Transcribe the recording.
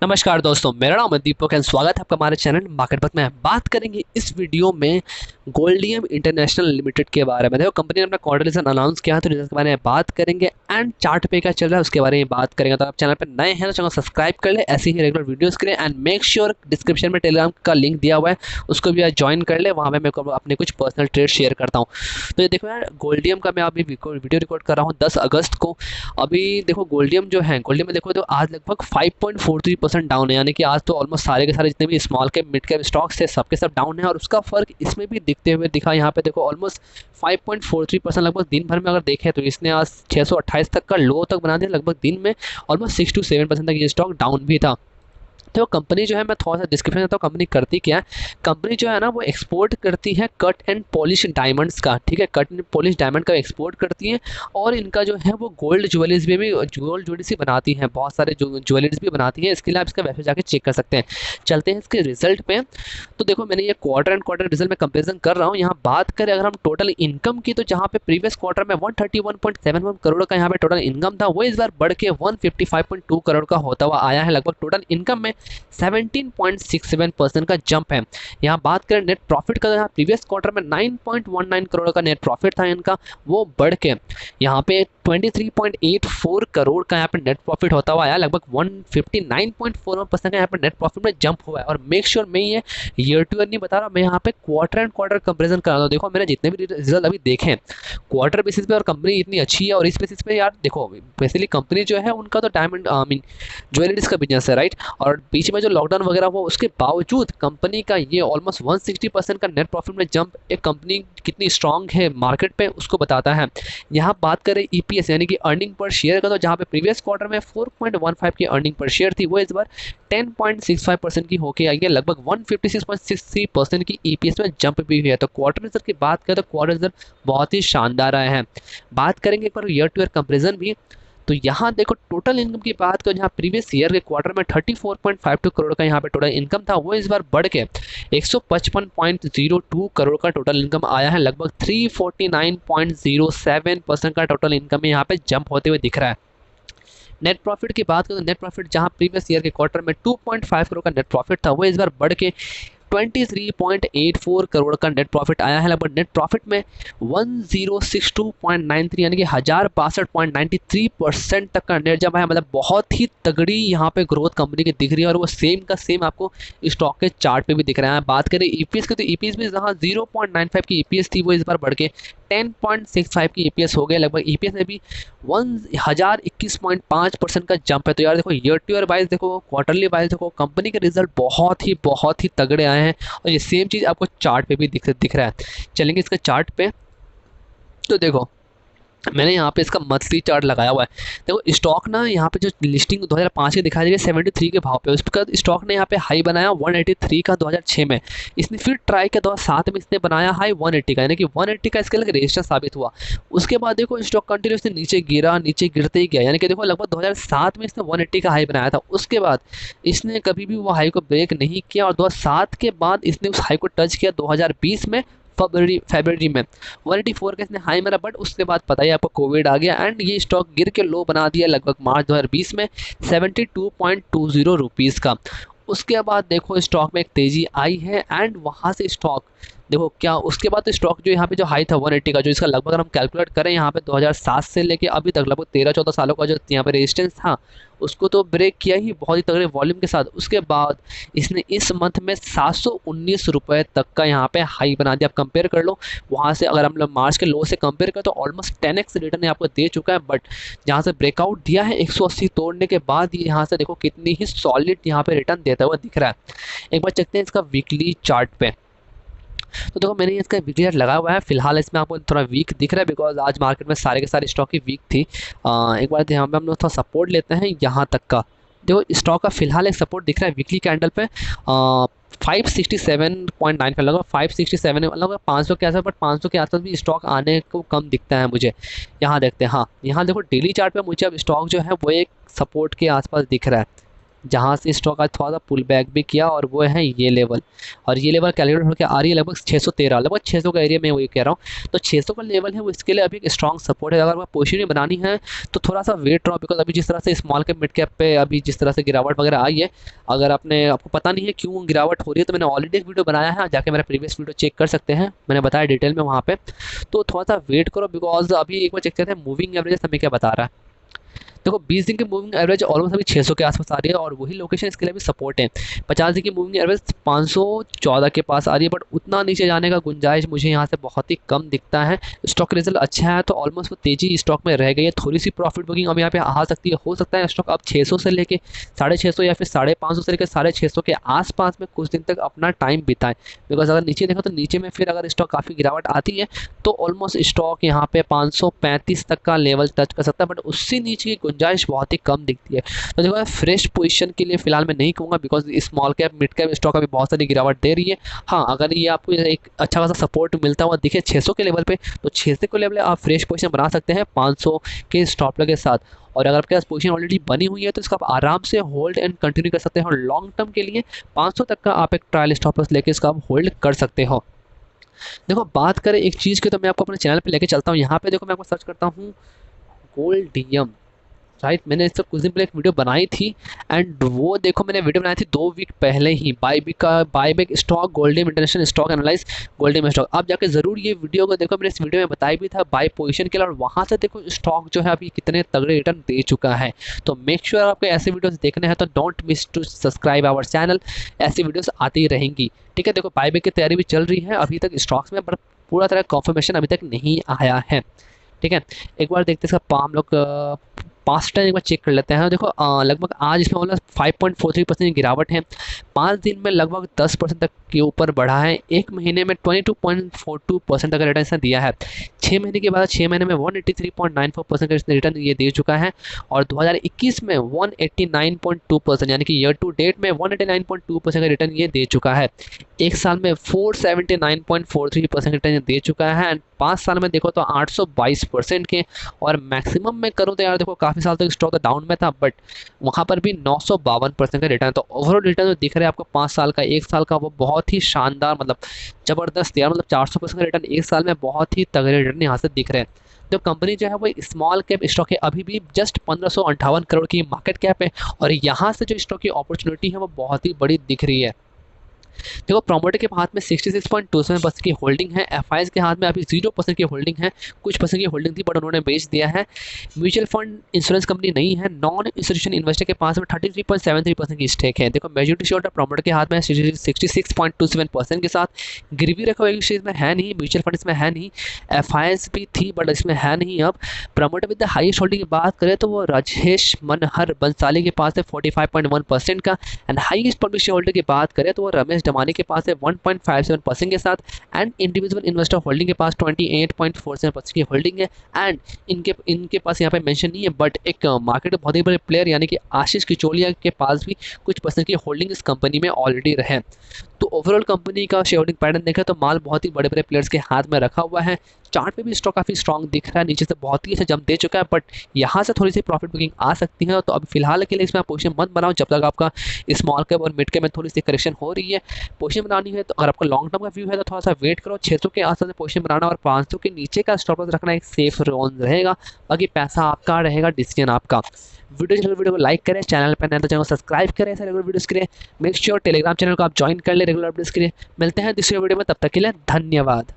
नमस्कार दोस्तों, मेरा नाम है दीपक एंड स्वागत है आपका हमारे चैनल मार्केट पथ में। बात करेंगे इस वीडियो में गोल्डियम इंटरनेशनल लिमिटेड के बारे में। देखो, कंपनी ने अपना क्वार्टर रिजल्ट अनाउंस किया है, तो रिजल्ट के बारे में बात करेंगे एंड चार्ट पे क्या चल रहा है उसके बारे में बात करेंगे। तो आप चैनल पर नए हैं तो चैनल सब्सक्राइब कर ले ऐसे ही रेगुलर वीडियोस के लिए, एंड मेक श्योर डिस्क्रिप्शन में टेलीग्राम का लिंक दिया हुआ है, उसको भी ज्वाइन कर ले। वहाँ पे मैं अपने कुछ पर्सनल ट्रेड शेयर करता हूँ। तो ये देखो यार, गोल्डियम का मैं अभी वीडियो रिकॉर्ड कर रहा हूँ 10 अगस्त को। अभी देखो गोल्डियम जो है, गोल्डियम में देखो तो आज लगभग 5.43% डाउन है, यानी कि आज तो ऑलमोस्ट सारे के सारे जितने भी small cap mid cap stocks थे सबके सब डाउन है। और उसका फर्क इसमें भी दिखते हुए दिखा। यहाँ पे देखो ऑलमोस्ट 5.43% लगभग दिन भर में अगर देखें तो इसने आज 628 तक का लो तक बना दिया। लगभग दिन में ऑलमोस्ट 6 to 7% तक ये स्टॉक डाउन भी था। तो कंपनी जो है, मैं थोड़ा सा डिस्क्रिप्शन देता हूँ कंपनी करती क्या है। कंपनी जो है ना, वो एक्सपोर्ट करती है कट एंड पॉलिश डायमंड्स का, ठीक है, कट एंड पॉलिश डायमंड का एक्सपोर्ट करती है। और इनका जो है वो गोल्ड ज्वेलरीज भी गोल्ड ज्वेलरीज भी बनाती है, बहुत सारे ज्वेलरीज भी बनाती है। इसके लिए आप इसका वेबसाइट जाके चेक कर सकते हैं। चलते हैं इसके रिजल्ट पे। तो देखो, मैंने ये क्वार्टर एंड क्वार्टर रिजल्ट में कंपेरिजन कर रहा हूँ। यहाँ बात करें अगर हम टोटल इनकम की, तो जहाँ पे प्रीवियस क्वार्टर में 131.71 करोड़ का यहाँ पे टोटल इनकम था, वो इस बार बढ़ के 155.2 करोड़ का होता हुआ आया है। लगभग टोटल इनकम में 17.67% का जंप है। यहाँ बात करें नेट प्रॉफिट का, तो यहाँ प्रीवियस क्वार्टर में 9.19 करोड़ का नेट प्रॉफिट था इनका, वो बढ़ के यहाँ पे 23.84 करोड़ का यहाँ पे नेट प्रॉफिट होता हुआ आया। लगभग 159.41% का यहाँ पे नेट प्रॉफिट में जंप हुआ है। और मेक श्योर मैं ये ईयर टू ईयर नहीं बता रहा, मैं यहाँ पे क्वार्टर एंड क्वार्टर कंपेरिजन कर रहा हूँ। देखो, मैंने जितने भी रिजल्ट अभी देखे क्वार्टर बेसिस पे, और कंपनी इतनी अच्छी है, और इस बेसिस पे यार देखो, बेसिकली कंपनी जो है उनका तो डायमंड आई मीन ज्वेलरीज का बिजनेस है, राइट। और बीच में जो लॉकडाउन वगैरह हुआ उसके बावजूद कंपनी का ये ऑलमोस्ट 160% का नेट प्रॉफिट में जंप एक कंपनी कितनी स्ट्रांग है मार्केट पे उसको बताता है। यहाँ बात करें ईपीएस यानी कि अर्निंग पर शेयर का, तो जहाँ पे प्रीवियस क्वार्टर में 4.15 की अर्निंग पर शेयर थी, वो इस बार 10.65% की होके आई है। लगभग 156.63% की ईपीएस में जंप भी हुई है। तो क्वार्टर रिजल्ट की बात करें तो क्वार्टर रिजल्ट बहुत ही शानदार आए हैं। बात करेंगे एक बार ईयर टू ईयर कंपेरिजन भी। तो यहाँ देखो, टोटल इनकम की बात करें, जहाँ प्रीवियस ईयर के क्वार्टर में 34.52 करोड़ का यहाँ पे टोटल इनकम था, वो इस बार बढ़ के 155.02 करोड़ का टोटल इनकम आया है। लगभग 349.07% का टोटल इनकम यहाँ पे जंप होते हुए दिख रहा है। नेट प्रॉफिट की बात करें तो नेट प्रॉफिट जहां प्रीवियस ईयर के क्वार्टर में 2.5 करोड़ का नेट प्रॉफिट था, वो इस बार बढ़ के 23.84 करोड़ का नेट प्रॉफिट आया है। लगभग नेट प्रॉफिट में 1062.93 यानी कि 1062.93% तक का नेट जमा है। मतलब बहुत ही तगड़ी यहाँ पे ग्रोथ कंपनी की दिख रही है, और वो सेम का सेम आपको स्टॉक के चार्ट पे भी दिख रहा है। बात करें ईपीएस की, तो ईपीएस भी जहाँ 0.95 की ईपीएस थी, वो इस बार बढ़ के 10.65 की ईपीएस हो गए। लगभग ईपीएस में भी 1021.5% का जंप है। तो यार देखो, ईयर टू ईयर वाइज देखो, क्वार्टरली वाइज देखो, कंपनी के रिजल्ट बहुत ही तगड़े आए हैं। और ये सेम चीज़ आपको चार्ट पे भी दिख रहा है। चलेंगे इसके चार्ट पे। तो देखो, मैंने यहाँ पे इसका मंथली चार्ट लगाया हुआ है। देखो, स्टॉक ना यहाँ पे जो लिस्टिंग 2005 की दिखाई दे रही है 73 के भाव पे, उसका स्टॉक ने यहाँ पे हाई बनाया 183 का 2006 में। इसने फिर ट्राई किया 2007 में, इसने बनाया हाई 180 का, यानी कि 180 का इसके लिए रेजिस्टेंस साबित हुआ। उसके बाद देखो स्टॉक कंटिन्यूसली नीचे गिरा, नीचे गिरते ही गया, यानी कि देखो लगभग 2007 में इसने 180 का हाई बनाया था। उसके बाद इसने कभी भी वो हाई को ब्रेक नहीं किया, और 2007 के बाद इसने उस हाई को टच किया 2020 में, फरवरी में 184 का इसने हाई मारा। बट उसके बाद पता ही आपको कोविड आ गया, एंड ये स्टॉक गिर के लो बना दिया लगभग मार्च 2020 में 72.20 रुपीज़ का। उसके बाद देखो स्टॉक में एक तेजी आई है, एंड वहाँ से स्टॉक देखो क्या, उसके बाद तो स्टॉक जो यहाँ पे जो हाई था 180 का, जो इसका लगभग अगर हम कैलकुलेट करें यहाँ पे 2007 से लेके अभी तक लगभग 13-14 सालों का जो यहाँ पे रेजिस्टेंस था, उसको तो ब्रेक किया ही बहुत ही तगड़े वॉल्यूम के साथ। उसके बाद इसने इस मंथ में 719 रुपये तक का यहाँ पे हाई बना दिया। आप कंपेयर कर लो, वहाँ से अगर हम लोग मार्च के लो से कंपेयर करें तो ऑलमोस्ट 10x रिटर्न आपको दे चुका है। बट जहाँ से ब्रेकआउट दिया है 180 तोड़ने के बाद, ये यहाँ से देखो कितनी ही सॉलिड यहाँ पे रिटर्न देता हुआ दिख रहा है। एक बार चलते हैं इसका वीकली चार्ट पे। तो देखो, मैंने इसका वीकली चार्ट लगा हुआ है। फिलहाल इसमें आपको थोड़ा वीक दिख रहा है, बिकॉज आज मार्केट में सारे के सारे स्टॉक ही वीक थी। एक बार यहाँ पे हम लोग थोड़ा सपोर्ट लेते हैं यहाँ तक का। देखो, स्टॉक का फिलहाल एक सपोर्ट दिख रहा है वीकली कैंडल पे 567.95, लगभग 567 मतलब 500 के आसपास। बट 500 के आसपास भी स्टॉक आने को कम दिखता है मुझे। यहाँ देखते हैं, हाँ यहाँ देखो डेली चार्ट पे मुझे अब स्टॉक जो है वो एक सपोर्ट के आसपास दिख रहा है। जहाँ से स्टॉक आज थोड़ा सा पुल बैक भी किया, और वो है ये लेवल। और ये लेवल कैलकुलेट होकर आ रही है लगभग 613, लगभग 600 का एरिया में वही कह रहा हूँ। तो 600 का लेवल है वो इसके लिए अभी एक स्ट्रॉन्ग सपोर्ट है। अगर आपको पोजीशन बनानी है तो थोड़ा सा वेट रहो, बिकॉज अभी जिस तरह से स्मॉल कैप मिड कैप पे अभी जिस तरह से गिरावट वगैरह आई है, अगर आपको पता नहीं है क्यों गिरावट हो रही है, तो मैंने ऑलरेडी एक वीडियो बनाया है, जाके मेरा प्रीवियस वीडियो चेक कर सकते हैं, मैंने बताया डिटेल में वहाँ पे। तो थोड़ा सा वेट करो, बिकॉज अभी एक बार चेक करते हैं मूविंग एवरेज हमें क्या बता रहा है। देखो 20 दिन की मूविंग एवरेज ऑलमोस्ट अभी 600 के आसपास आ रही है, और वही लोकेशन इसके लिए भी सपोर्ट है। 50 दिन की मूविंग एवरेज 514 के पास आ रही है, बट उतना नीचे जाने का गुंजाइश मुझे यहाँ से बहुत ही कम दिखता है। स्टॉक रिजल्ट अच्छा है, तो ऑलमोस्ट वो तेजी स्टॉक में रह गई है। थोड़ी सी प्रॉफिट बुकिंग अब यहाँ पे आ सकती है, हो सकता है स्टॉक अब 600 से लेके 650 या फिर 550 से लेकर 650 के आसपास में कुछ दिन तक अपना टाइम बिताए। बिकॉज अगर नीचे देखो तो नीचे में फिर अगर स्टॉक काफ़ी गिरावट आती है तो ऑलमोस्ट स्टॉक यहाँ पे 535 तक का लेवल टच कर सकता है, बट उससे नीचे की गुंजाइश बहुत ही कम दिखती है। तो देखो फ्रेश पोजीशन के लिए फिलहाल मैं नहीं कहूँगा, because small cap mid cap stock अभी बहुत सारी गिरावट दे रही है। हाँ, अगर ये आपको एक अच्छा खासा सपोर्ट मिलता हुआ दिखे 600 के लेवल पे, तो 600 के लेवल आप फ्रेश पोजीशन बना सकते हैं 500 के स्टॉप लॉस के साथ। और अगर आपके पास पोजीशन ऑलरेडी बनी हुई है तो इसका आप आराम से होल्ड एंड कंटिन्यू कर सकते हैं, और लॉन्ग टर्म के लिए 500 तक का आप एक ट्रायल स्टॉप लॉस लेके इसका आप होल्ड कर सकते हो। देखो बात करें एक चीज़ की, तो मैं आपको अपने चैनल पे लेके चलता हूँ। यहाँ पे देखो मैं आपको सर्च करता हूँ गोल्डियम, राइट। मैंने इससे कुछ दिन पहले एक वीडियो बनाई थी, एंड वो देखो मैंने वीडियो बनाई थी 2 वीक पहले ही, buyback stock Goldiam International stock analyse Goldiam stock. आप जाके ज़रूर ये वीडियो को देखो, मैंने इस वीडियो में बताया भी था बाई पोजीशन के लिए, और वहाँ से देखो स्टॉक जो है अभी कितने तगड़े रिटर्न दे चुका है। तो मेक श्योर आपको ऐसे वीडियोस देखने हैं तो don't miss to subscribe our channel, ऐसी वीडियोस आती रहेंगी। ठीक है, देखो बाईबैक की तैयारी भी चल रही है अभी तक स्टॉक्स में, पर पूरा तरह कन्फर्मेशन अभी तक नहीं आया है। ठीक है, एक बार देखते हैं इसका हम लोग पास्ट टाइम एक बार चेक कर लेते हैं। देखो लगभग आज इसमें मतलब 5.43% गिरावट है। 5 दिन में लगभग 10% तक के ऊपर बढ़ा है। एक महीने में 22.42% तक रिटर्न इसने दिया है। 6 महीने के बाद 6 महीने में 183.94% का इसने रिटर्न ये दे चुका है, और 2021 में 189.2%, यानी कि ईयर टू डेट में 189.2% का रिटर्न ये दे चुका है। एक साल में 479.43% रिटर्न दे चुका है, एंड 5 साल में देखो तो 822% के, और मैक्सिमम में करूँ तो यार देखो काफ़ी साल तक स्टॉक डाउन में था, बट वहाँ पर भी 952% का रिटर्न। तो ओवरऑल रिटर्न जो दिख रहा है आपको 5 साल का, 1 साल का, वो बहुत ही शानदार, मतलब ज़बरदस्त यार, मतलब 400% का रिटर्न 1 साल में, बहुत ही तगड़े रिटर्न यहाँ से दिख रहे हैं। तो कंपनी जो है वो स्मॉल कैप स्टॉक है, अभी भी जस्ट 1558 करोड़ की मार्केट कैप है, और यहाँ से जो स्टॉक की अपॉर्चुनिटी है वो बहुत ही बड़ी दिख रही है। देखो प्रोमोटर के हाथ में 66.27% की होल्डिंग है, एफआईएस के हाथ में अभी 0% की होल्डिंग है। कुछ परसेंट की होल्डिंग थी बट उन्होंने बेच दिया है। म्यूचुअल फंड इंश्योरेंस कंपनी नहीं है। नॉन इंस्टीट्यूशन इन्वेस्टर के पास में 33.73% की स्टेक है। देखो मेजोरिटी शेयर प्रोमोटर के हाथ में 66.27% के साथ। गिरवी रखा हुआ इसमें है नहीं, म्यूचुअल फंड इसमें है नहीं, एफआईएस भी थी बट इसमें है नहीं। अब promoter with the highest holding की बात करें तो वो राजेश मनहर बंसाली के पास है 45.1% का, and highest public share holder की बात करें तो वो रमेश डमानी के पास है 1.57% के साथ, एंड इंडिविजुअल इन्वेस्टर होल्डिंग के पास 28.47% की होल्डिंग है। एंड इनके पास यहाँ पे मेंशन नहीं है, बट एक मार्केट में बहुत ही बड़े प्लेयर यानी कि आशीष किचोलिया के पास भी कुछ परसेंट की होल्डिंग इस कंपनी में ऑलरेडी रहे। तो ओवरऑल कंपनी का शेयर होल्डिंग पैटर्न देखें तो माल बहुत ही बड़े बड़े प्लेयर्स के हाथ में रखा हुआ है। चार्ट पे भी स्टॉक काफ़ी स्ट्रॉन्ग दिख रहा है, नीचे से बहुत ही अच्छा जंप दे चुका है, बट यहाँ से थोड़ी सी प्रॉफिट बुकिंग आ सकती है। तो अभी फिलहाल के लिए इसमें आप पोजीशन मत बनाओ जब तक आपका स्मॉल कैप और मिड कैप में थोड़ी सी करेक्शन हो रही है। पोजीशन बनानी है तो अगर आपका लॉन्ग टर्म का व्यू है तो थोड़ा सा वेट करो। 600 के आसपास पोजीशन बनाना और 500 के नीचे का स्टॉप लॉस रखना एक सेफ जोन रहेगा। बाकी पैसा आपका रहेगा, डिसीजन आपका। वीडियो को लाइक करें, चैनल पर नए तो चैनल को सब्सक्राइब करें ऐसे रेगुलर वीडियोस के लिए। मेक श्योर टेलीग्राम चैनल को आप ज्वाइन कर ले रेगुलर वीडियोस के लिए। मिलते हैं दूसरे वीडियो में, तब तक के लिए धन्यवाद।